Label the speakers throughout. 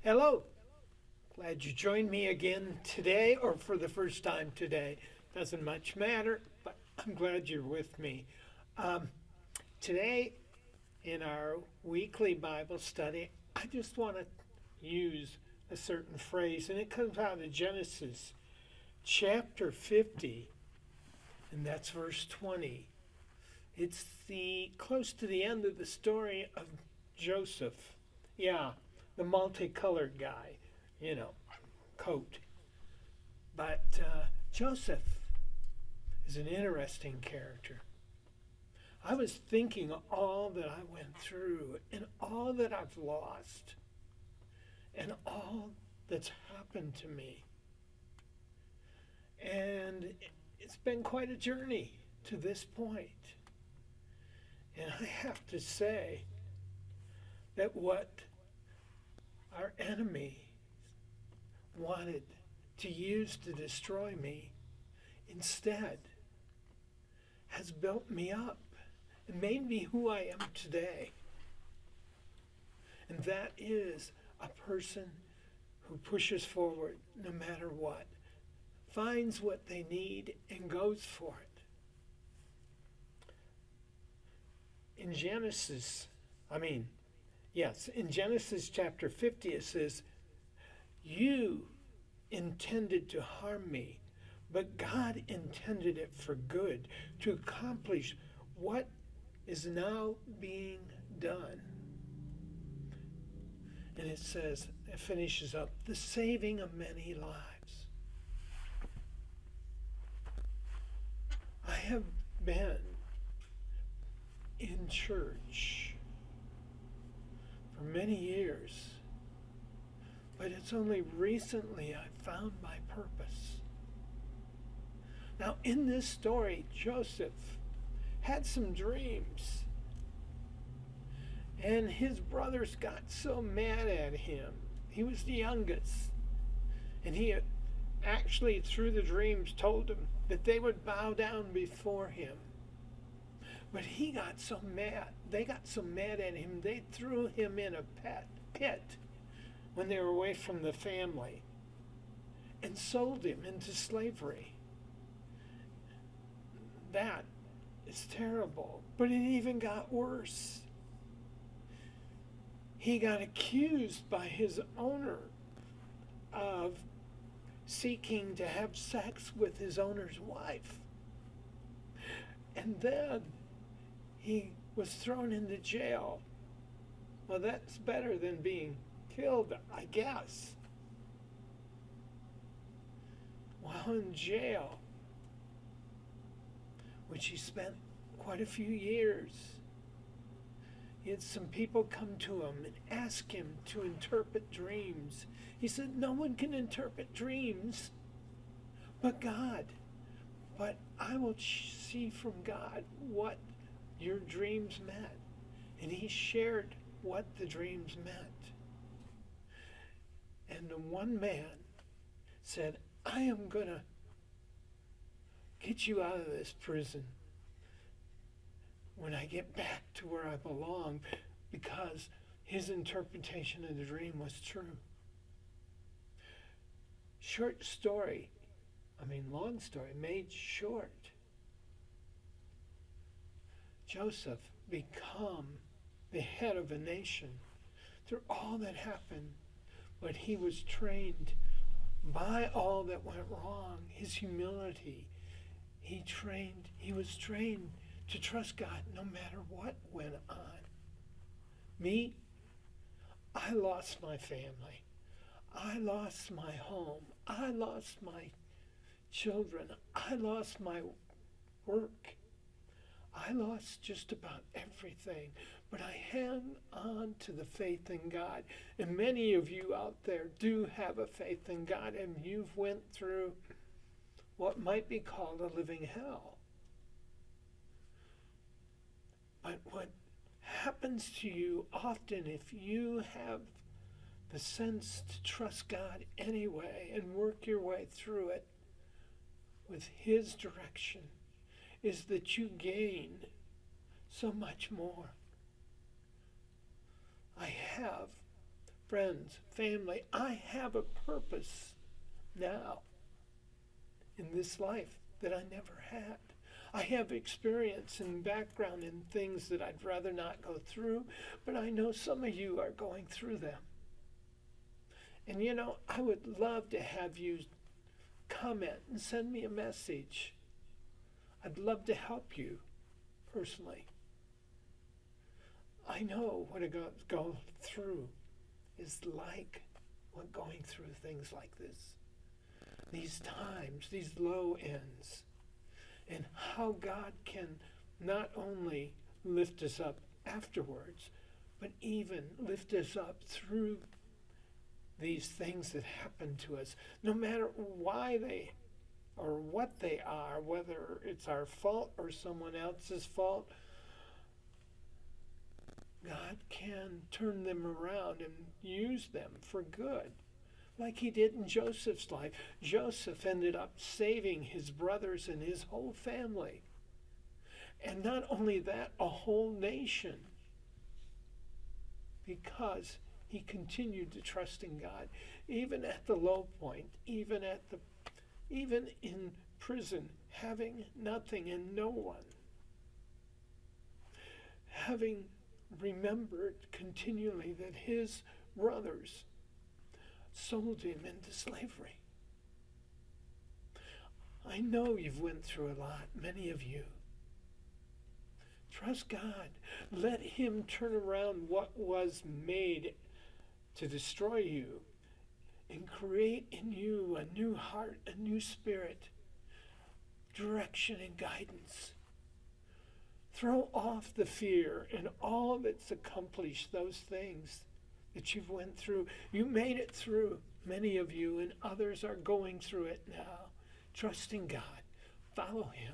Speaker 1: Hello. Glad you joined me again today or for the first time today. Doesn't much matter, but I'm glad you're with me. Um, Today, in our weekly Bible study, I just want to use a certain phrase, and it comes out of Genesis chapter 50, and that's verse 20. It's the close to the end of the story of Joseph. Yeah, the multicolored guy, you know, coat. But Joseph is an interesting character. I was thinking all that I went through and all that I've lost and all that's happened to me. And it's been quite a journey to this point. And I have to say that what our enemy wanted to use to destroy me instead has built me up and made me who I am today. And that is a person who pushes forward no matter what, finds what they need and goes for it. In Genesis, in Genesis chapter 50, it says, "You intended to harm me, but God intended it for good, to accomplish what is now being done." And it says, it finishes up, the saving of many lives. I have been in church for many years, but it's only recently I found my purpose. Now, in this story, Joseph had some dreams, and his brothers got so mad at him. He was the youngest, and he actually, through the dreams, told them that they would bow down before him. But he got so mad. They got so mad at him, they threw him in a pit when they were away from the family and sold him into slavery. That is terrible. But it even got worse. He got accused by his owner of seeking to have sex with his owner's wife. And then he was thrown into jail. Well, that's better than being killed, I guess. While in jail, which he spent quite a few years, he had some people come to him and ask him to interpret dreams. He said, "No one can interpret dreams but God. But I will see from God what your dreams meant." And he shared what the dreams meant. And the one man said, "I am going to get you out of this prison when I get back to where I belong," because his interpretation of the dream was true. Long story made short. Joseph became the head of a nation through all that happened, but he was trained by all that went wrong, his humility. He was trained to trust God no matter what went on. Me, I lost my family. I lost my home. I lost my children. I lost my work. I lost just about everything. But I hang on to the faith in God. And many of you out there do have a faith in God, and you've went through what might be called a living hell. But what happens to you often, if you have the sense to trust God anyway and work your way through it with His direction, is that you gain so much more. I have friends, family. I have a purpose now in this life that I never had. I have experience and background in things that I'd rather not go through, but I know some of you are going through them. And I would love to have you comment and send me a message. I'd love to help you personally. I know what go through is like when going through things like this. These times, these low ends, and how God can not only lift us up afterwards, but even lift us up through these things that happen to us, no matter why they or what they are, whether it's our fault or someone else's fault. God can turn them around and use them for good, like he did in Joseph's life. Joseph ended up saving his brothers and his whole family. And not only that, a whole nation, because he continued to trust in God, even at the low point, even in prison, having nothing and no one, having remembered continually that his brothers sold him into slavery. I know you've went through a lot, many of you. Trust God. Let him turn around what was made to destroy you and create in you a new heart, a new spirit, direction and guidance. Throw off the fear and all that's accomplished those things that you've went through. You made it through, many of you, and others are going through it now. Trust in God. Follow him.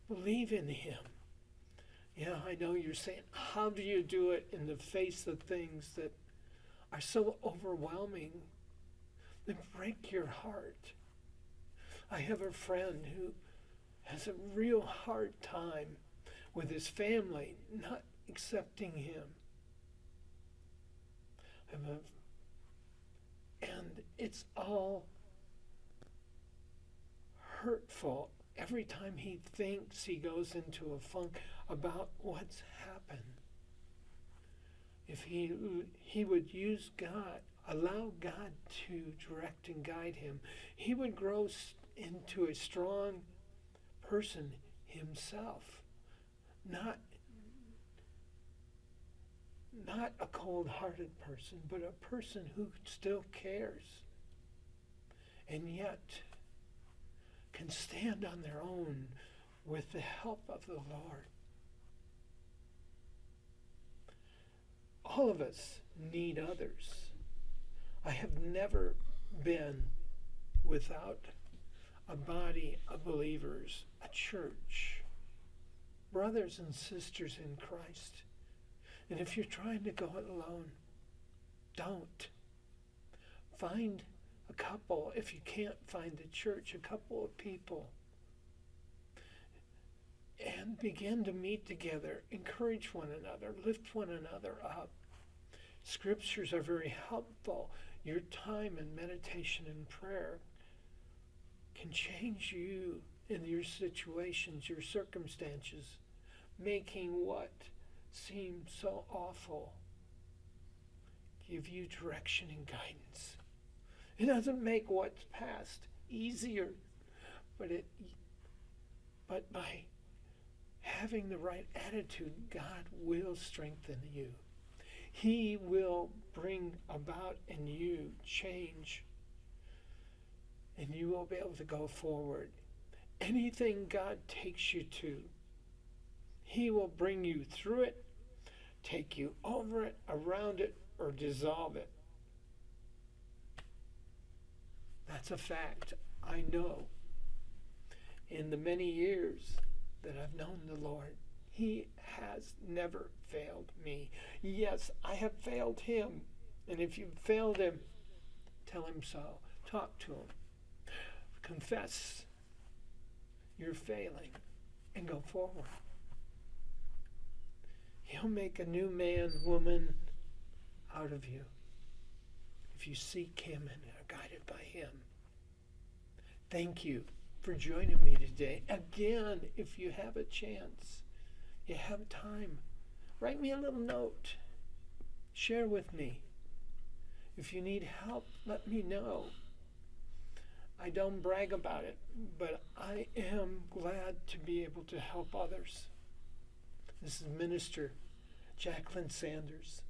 Speaker 1: Believe in him. Yeah, I know you're saying, how do you do it in the face of things that are so overwhelming, that break your heart? I have a friend who has a real hard time with his family not accepting him. And it's all hurtful. Every time he thinks, he goes into a funk about what's happened. If he would use God, allow God to direct and guide him, he would grow into a strong person himself, not a cold-hearted person, but a person who still cares and yet can stand on their own with the help of the Lord. All of us need others. I have never been without a body of believers, a church, brothers and sisters in Christ. And if you're trying to go it alone, don't. Find a couple. If you can't find a church, a couple of people, and begin to meet together, encourage one another, lift one another up. Scriptures are very helpful. Your time and meditation and prayer can change you in your situations, your circumstances, making what seems so awful give you direction and guidance. It doesn't make what's past easier, but by having the right attitude, God will strengthen you. He will bring about in you change, and you will be able to go forward. Anything God takes you to, he will bring you through it, take you over it, around it, or dissolve it. That's a fact. I know. In the many years that I've known the Lord, he has never failed me. Yes, I have failed him. And if you've failed him, tell him so. Talk to him. Confess you're failing and go forward. He'll make a new man, woman proud of you if you seek Him and are guided by Him. Thank you for joining me today. Again, if you have a chance, you have time, write me a little note. Share with me. If you need help, let me know. I don't brag about it, but I am glad to be able to help others. This is Minister Jacilyn Sanders.